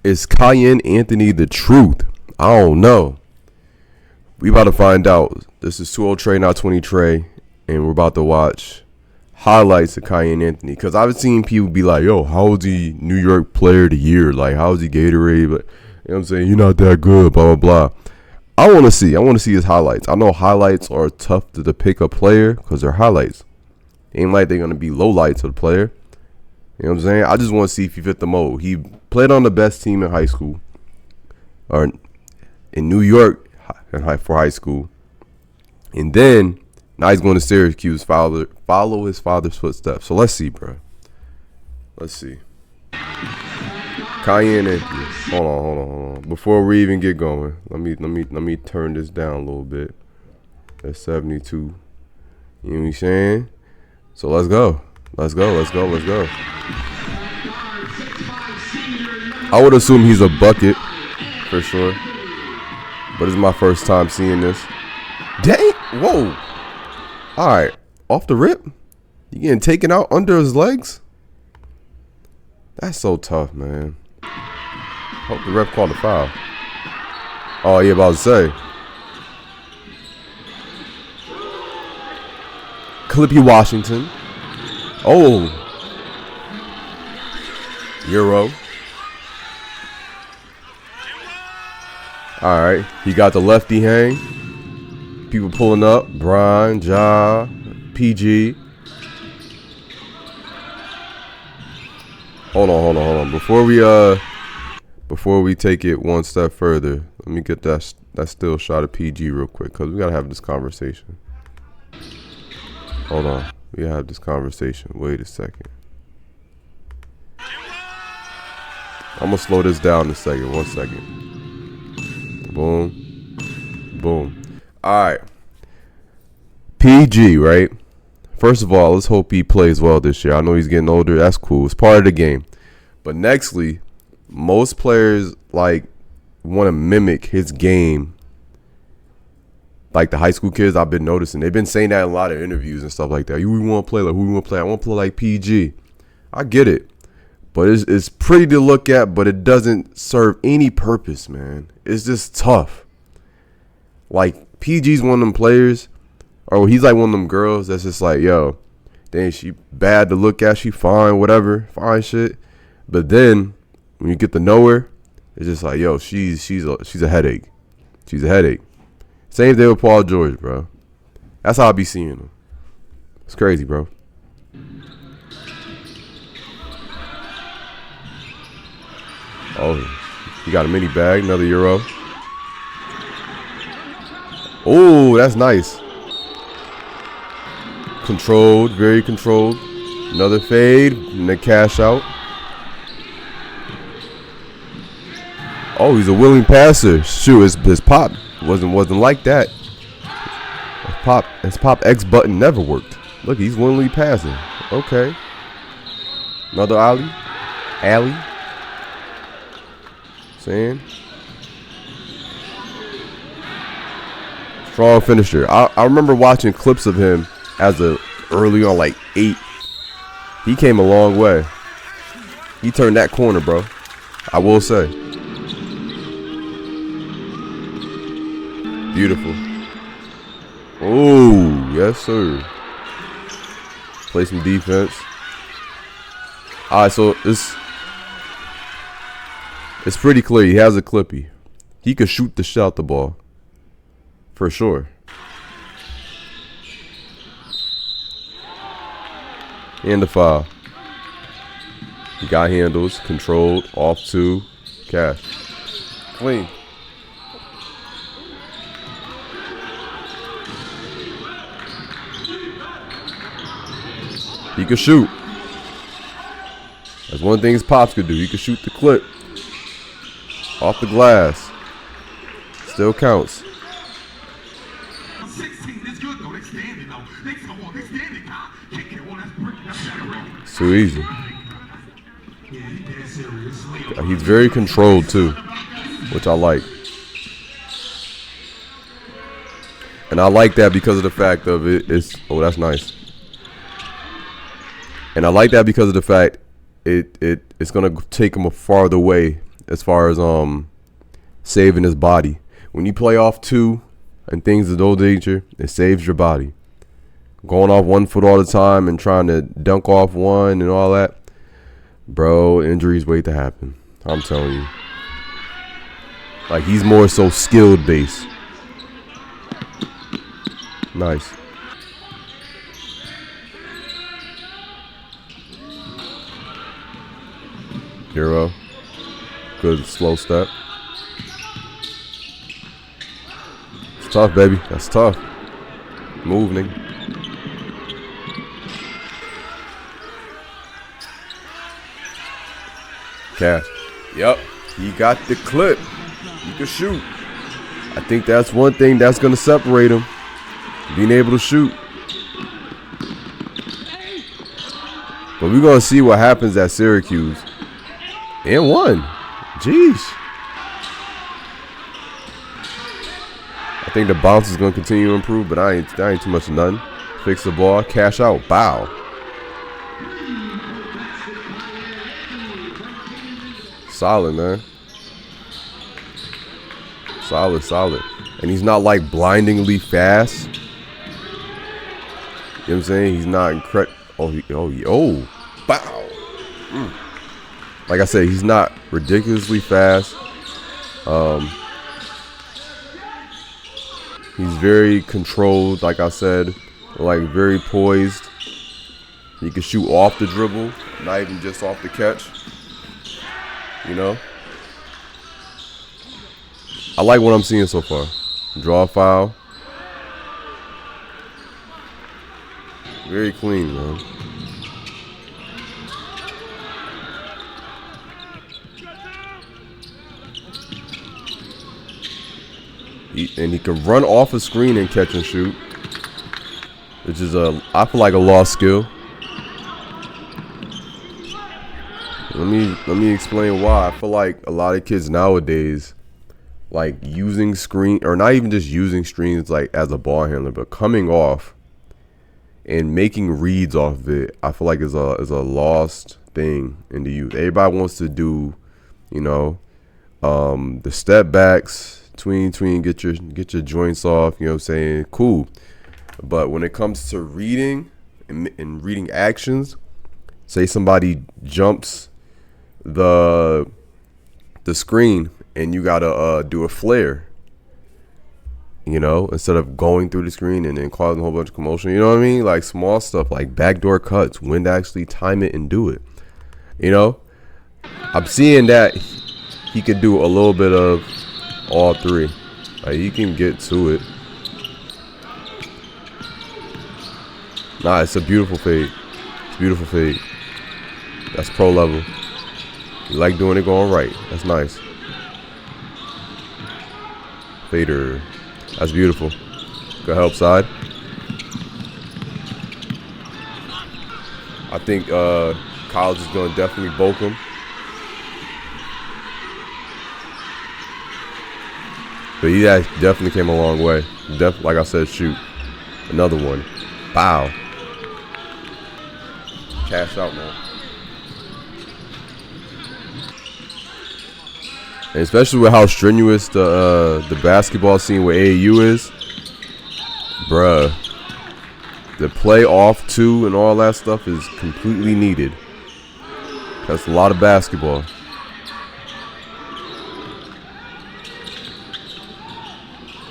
Is Kiyan Anthony the truth? I don't know. We about to find out. This is 2-0 Trey, not 20 Trey, and we're about to watch highlights of Kiyan Anthony. Because I've seen people be like, yo, how is he New York Player of the Year? Like, how is he Gatorade? But, you know what I'm saying? You're not that good, blah, blah, blah. I want to see his highlights. I know highlights are tough to pick a player because they're highlights. Ain't like they're going to be lowlights of the player. You know what I'm saying? I just want to see if he fit the mold. He played on the best team in high school, or in New York for high school. And then, now he's going to Syracuse, follow his father's footsteps. So let's see, bro. Let's see. Kiyan Anthony. Hold on. Before we even get going, let me turn this down a little bit. That's 72. You know what I'm saying? So let's go. Let's go. I would assume he's a bucket for sure. But it's my first time seeing this. Dang! Whoa! Alright. Off the rip? You getting taken out under his legs? That's so tough, man. Hope the ref called a foul. Oh, yeah, about to say. Clippy Washington. Oh. Euro. Alright. He got the lefty hang. People pulling up. Brian, Ja, PG. Hold on. Before we take it one step further, let me get that still shot of PG real quick, because we gotta have this conversation. Hold on. We gotta have this conversation. Wait a second. I'm gonna slow this down in a second. 1 second. Boom. Alright. PG, right? First of all, let's hope he plays well this year. I know he's getting older. That's cool. It's part of the game. But nextly, most players like want to mimic his game. Like the high school kids I've been noticing. They've been saying that in a lot of interviews and stuff like that. We want to play like who we want to play. I want to play like PG. I get it. But it's pretty to look at, but it doesn't serve any purpose, man. It's just tough. Like, PG's one of them players, or he's like one of them girls that's just like, yo, dang, she bad to look at, she fine, whatever, fine shit. But then, when you get to know her, it's just like, yo, she's a headache. She's a headache. Same thing with Paul George, bro. That's how I be seeing him. It's crazy, bro. Oh, he got a mini bag, another Euro. Oh, that's nice. Controlled, very controlled. Another fade, and then cash out. Oh, he's a willing passer. Shoot, his pop wasn't like that. His pop X button never worked. Look, he's willingly passing. Okay. Another alley. Saying. Strong finisher. I remember watching clips of him as early on, like 8. He came a long way. He turned that corner, bro. I will say. Beautiful. Oh, yes, sir. Play some defense. All right, so it's pretty clear. He has a clippy. He could shoot the shot the ball. For sure. And the foul. He got handles, controlled, off 2, cash. Clean. He could shoot. That's one thing his pops could do. He could shoot the clip. Off the glass. Still counts. It's too easy. He's very controlled too, which I like. And I like that because of the fact of it's oh, that's nice. And I like that because of the fact it's gonna take him a farther way as far as saving his body. When you play off 2 and things of those nature, it saves your body. Going off 1 foot all the time and trying to dunk off 1 and all that, bro, injuries wait to happen. I'm telling you. Like, he's more so skilled based. Nice. Hero. Good slow step. It's tough, baby. That's tough. Move, nigga. Cash. Yep. He got the clip. He can shoot. I think that's one thing that's going to separate him. Being able to shoot. But we're going to see what happens at Syracuse. And 1. Jeez. I think the bounce is going to continue to improve, but that ain't too much of nothing. Fix the ball. Cash out. Bow. Solid, man. Solid, solid. And he's not like blindingly fast. You know what I'm saying? He's not incredible. Bow. Like I said, he's not ridiculously fast. He's very controlled, like I said, like very poised. He can shoot off the dribble, not even just off the catch. You know? I like what I'm seeing so far. Draw foul. Very clean, man. And he can run off a screen and catch and shoot, which is I feel like a lost skill. Let me explain why. I feel like a lot of kids nowadays, like using screen, or not even just using screens like as a ball handler, but coming off and making reads off of it, I feel like is a lost thing in the youth. Everybody wants to do, you know, the step backs, tween, get your joints off, you know what I'm saying? Cool. But when it comes to reading and reading actions, say somebody jumps the screen and you gotta do a flare, you know, instead of going through the screen and then causing a whole bunch of commotion. You know what I mean? Like small stuff like backdoor cuts, when to actually time it and do it. You know, I'm seeing that he could do a little bit of all 3. Like he can get to it. Nah, it's a beautiful fade. It's a beautiful fade. That's pro level. You like doing it going right. That's nice. Fader. That's beautiful. Good help side. I think College is going to definitely bulk him. But he definitely came a long way. Like I said, shoot. Another one. Bow. Cash out, man. And especially with how strenuous the basketball scene with AAU is, bruh, the play off 2 and all that stuff is completely needed. That's a lot of basketball.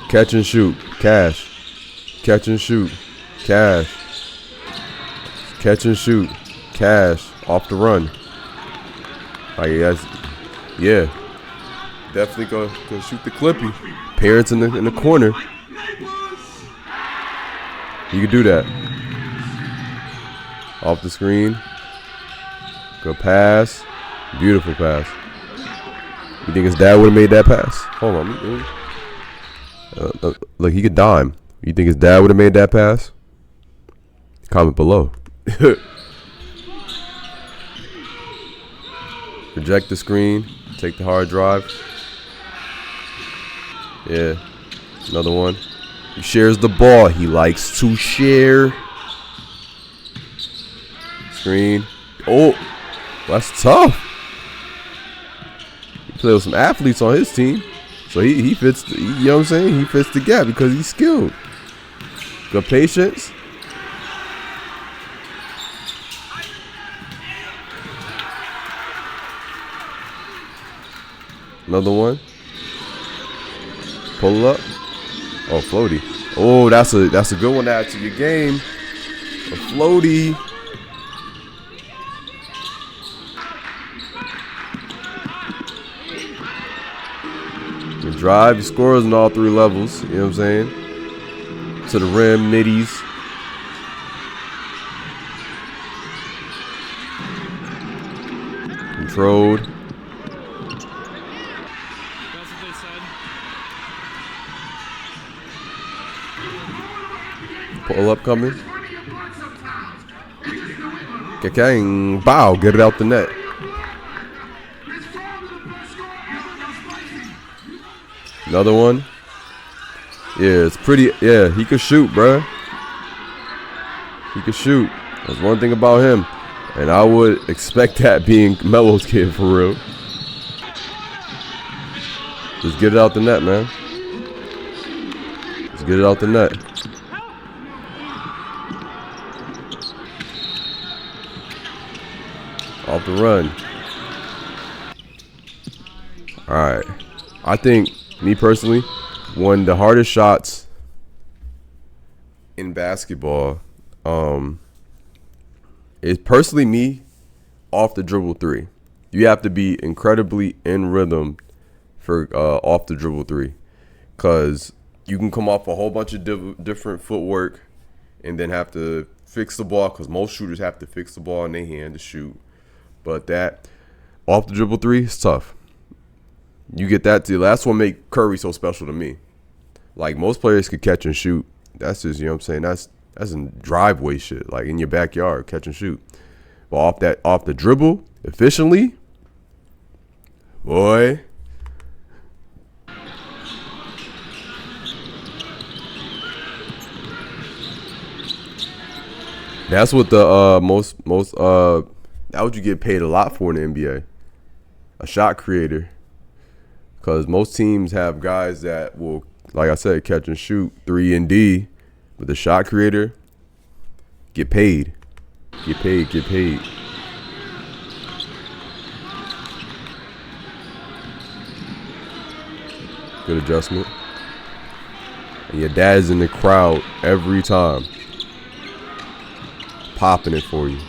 Catch and shoot, cash. Catch and shoot, cash. Catch and shoot, cash. Off the run. Yeah. Definitely go shoot the clippy. Parents in the corner. You can do that. Off the screen. Good pass. Beautiful pass. You think his dad would have made that pass? Hold on. Look, he could dime. You think his dad would have made that pass? Comment below. Reject the screen. Take the hard drive. Yeah. Another one. He shares the ball. He likes to share. Screen. Oh, that's tough. Play with some athletes on his team. So he fits, you know what I'm saying? He fits the gap because he's skilled. Good patience. Another one. Pull up. Oh, floaty. Oh, that's a good one to add to your game. A floaty. You drive, you scores on all 3 levels. You know what I'm saying? To the rim, middies. Controlled. That's what they said. Pull up coming. Kiyan. Bow. Get it out the net. Another one. Yeah, it's pretty. Yeah, he could shoot, bruh. He could shoot. That's one thing about him. And I would expect that being Melo's kid for real. Just get it out the net, man. Just get it out the net. Off the run. All right. I think, me personally, one of the hardest shots in basketball is personally me off the dribble 3. You have to be incredibly in rhythm for off the dribble 3, because you can come off a whole bunch of different footwork and then have to fix the ball, because most shooters have to fix the ball in their hand to shoot. But that off the dribble 3 is tough. You get that too. That's what make Curry so special to me. Like, most players could catch and shoot. That's just, you know what I'm saying? That's in driveway shit, like in your backyard, catch and shoot. But off the dribble, efficiently, boy. That's what the that what you get paid a lot for in the NBA. A shot creator. Because most teams have guys that will, like I said, catch and shoot 3 and D. But the shot creator, get paid. Get paid. Good adjustment. And your dad's in the crowd every time, popping it for you.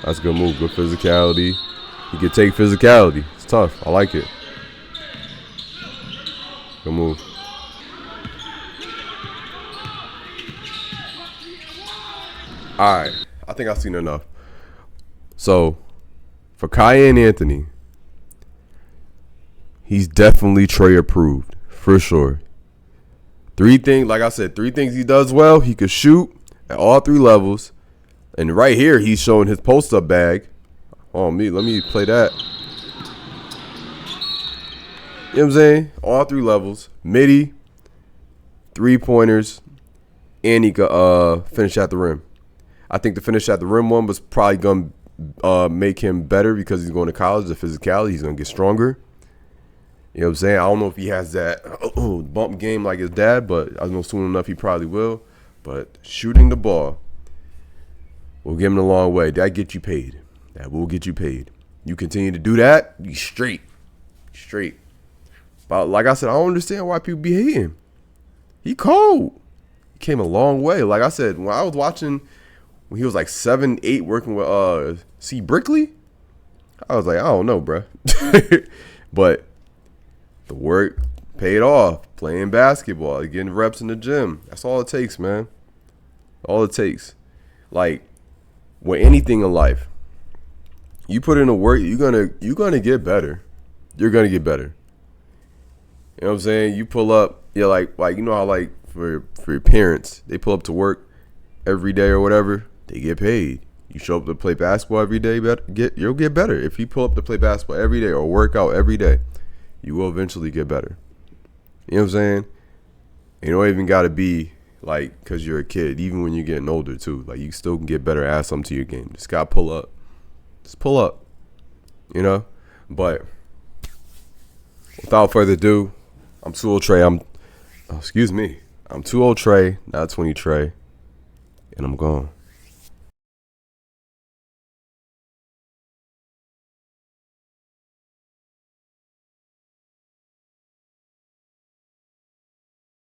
That's a good move. Good physicality. You can take physicality. It's tough. I like it. Good move. All right. I think I've seen enough. So, for Kiyan Anthony, he's definitely Trey approved. For sure. 3 things, like I said, 3 things he does well. He could shoot at all 3 levels. And right here, he's showing his post-up bag. Oh, let me play that. You know what I'm saying? All 3 levels. Midi, 3-pointers, and he could finish at the rim. I think the finish at the rim one was probably going to make him better because he's going to college. The physicality, he's going to get stronger. You know what I'm saying? I don't know if he has that bump game like his dad, but I know soon enough he probably will. But shooting the ball will get him a long way. That gets you paid. That will get you paid. You continue to do that, you straight. But like I said, I don't understand why people be hating. He cold. He came a long way. Like I said, when I was watching, when he was like 7, 8, working with C. Brickley, I was like, I don't know, bruh. But the work paid off. Playing basketball, getting reps in the gym. That's all it takes, man. All it takes. Like, with anything in life, you put in the work, you're gonna get better. You're gonna get better. You know what I'm saying? You pull up, you're like you know how, like, for your parents, they pull up to work every day or whatever, they get paid. You show up to play basketball every day, you'll get better. If you pull up to play basketball every day or work out every day, you will eventually get better. You know what I'm saying? You don't even gotta be like, because you're a kid, even when you're getting older too. Like, you still can get better, add something to your game. Just gotta pull up. Just pull up. you know. But without further ado, I'm too old Trey. I'm too old Trey, not 20 Trey, and I'm gone.